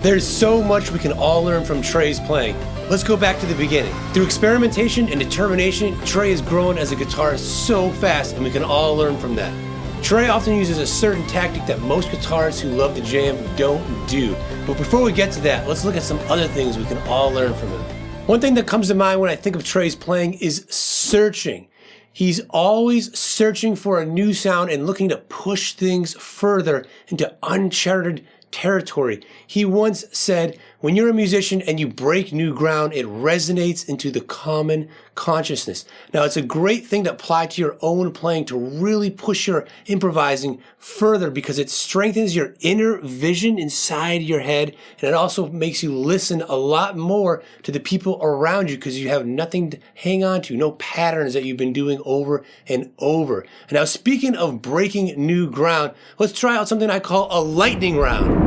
There's so much we can all learn from Trey's playing. Let's go back to the beginning. Through experimentation and determination, Trey has grown as a guitarist so fast, and we can all learn from that. Trey often uses a certain tactic that most guitarists who love to jam don't do. But before we get to that, let's look at some other things we can all learn from him. One thing that comes to mind when I think of Trey's playing is searching. He's always searching for a new sound and looking to push things further into uncharted territory. He once said, when you're a musician and you break new ground, it resonates into the common consciousness. Now, it's a great thing to apply to your own playing to really push your improvising further, because it strengthens your inner vision inside your head, and it also makes you listen a lot more to the people around you because you have nothing to hang on to, no patterns that you've been doing over and over. And now, speaking of breaking new ground, let's try out something I call a lightning round.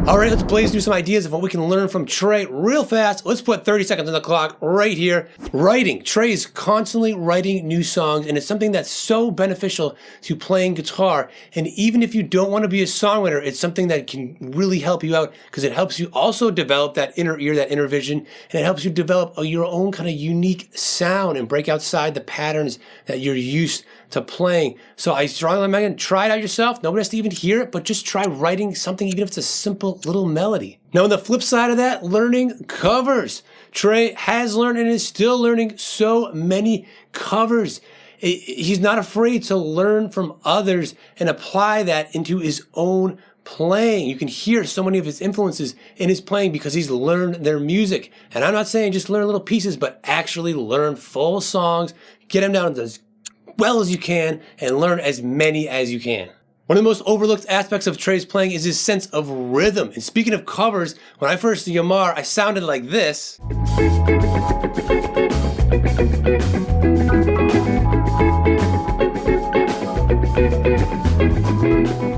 All right, let's blaze through some ideas of what we can learn from Trey real fast. Let's put 30 seconds on the clock right here. Writing. Trey is constantly writing new songs, and it's something that's so beneficial to playing guitar. And even if you don't want to be a songwriter, it's something that can really help you out because it helps you also develop that inner ear, that inner vision, and it helps you develop your own kind of unique sound and break outside the patterns that you're used to playing. So I strongly recommend, try it out yourself. Nobody has to even hear it, but just try writing something, even if it's a simple little melody. Now, on the flip side of that, learning covers. Trey has learned and is still learning so many covers. He's not afraid to learn from others and apply that into his own playing. You can hear so many of his influences in his playing because he's learned their music. And I'm not saying just learn little pieces, but actually learn full songs, get them down as well as you can, and learn as many as you can. One of the most overlooked aspects of Trey's playing is his sense of rhythm. And speaking of covers, when I first did Yamar, I sounded like this. But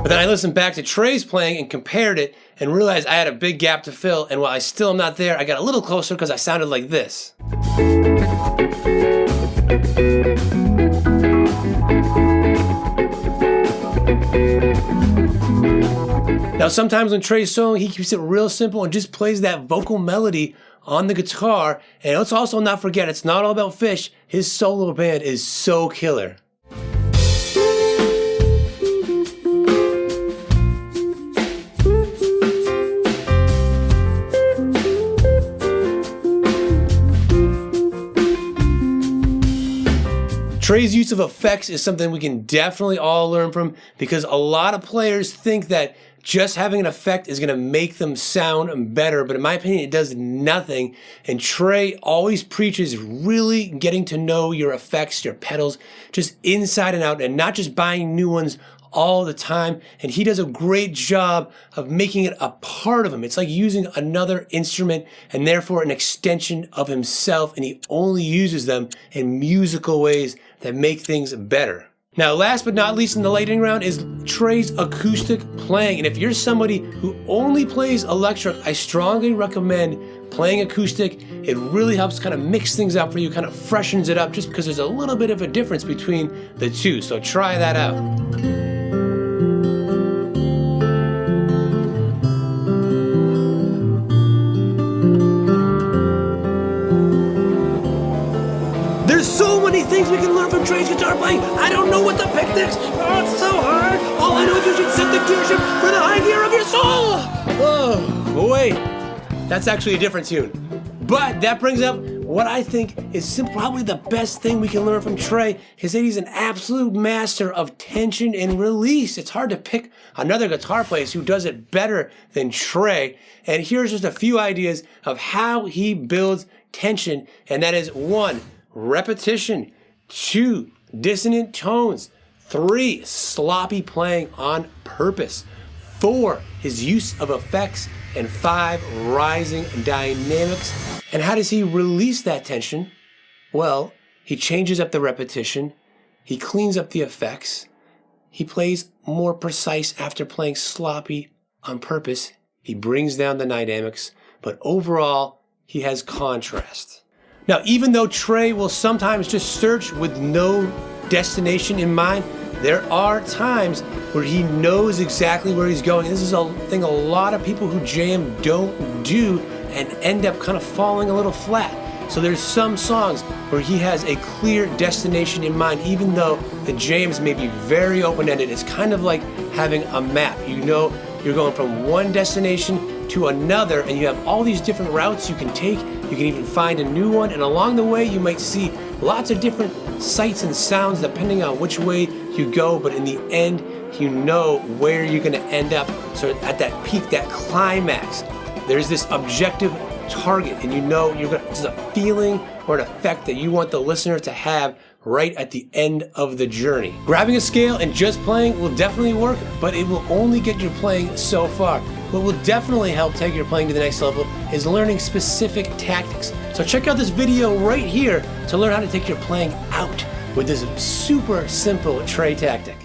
then I listened back to Trey's playing and compared it and realized I had a big gap to fill. And while I still am not there, I got a little closer because I sounded like this. Now, sometimes when Trey's soloing, he keeps it real simple and just plays that vocal melody on the guitar. And let's also not forget, it's not all about Fish. His solo band is so killer. Trey's use of effects is something we can definitely all learn from, because a lot of players think that just having an effect is going to make them sound better, but in my opinion, it does nothing. And Trey always preaches really getting to know your effects, your pedals, just inside and out, and not just buying new ones all the time. And he does a great job of making it a part of him. It's like using another instrument and therefore an extension of himself, and he only uses them in musical ways that make things better. Now, last but not least in the lightning round is Trey's acoustic playing. And if you're somebody who only plays electric, I strongly recommend playing acoustic. It really helps kind of mix things up for you, kind of freshens it up, just because there's a little bit of a difference between the two. So try that out. There's so many things we can learn from Trey's guitar playing. I don't know what to pick next. Oh, it's so hard. All I know is you should set the gear shift for the high gear of your soul. Oh, wait. That's actually a different tune. But that brings up what I think is probably the best thing we can learn from Trey, is that he's an absolute master of tension and release. It's hard to pick another guitar player who does it better than Trey. And here's just a few ideas of how he builds tension. And that is 1, repetition, 2, dissonant tones, 3, sloppy playing on purpose, 4, his use of effects, and 5, rising dynamics. And how does he release that tension? Well, he changes up the repetition, he cleans up the effects, he plays more precise after playing sloppy on purpose, he brings down the dynamics, but overall, he has contrast. Now, even though Trey will sometimes just search with no destination in mind, There are times where he knows exactly where he's going. This is a thing a lot of people who jam don't do and end up kind of falling a little flat. So there's some songs where he has a clear destination in mind, even though the jams may be very open-ended. It's kind of like having a map. You know you're going from one destination to another, and you have all these different routes you can take. You can even find a new one, and along the way you might see lots of different sights and sounds depending on which way you go, but in the end you know where you're going to end up. So at that peak, that climax, there's this objective target, and you know it's a feeling or an effect that you want the listener to have right at the end of the journey. Grabbing a scale and just playing will definitely work, but it will only get your playing so far. What will definitely help take your playing to the next level is learning specific tactics. So check out this video right here to learn how to take your playing out with this super simple Trey tactic.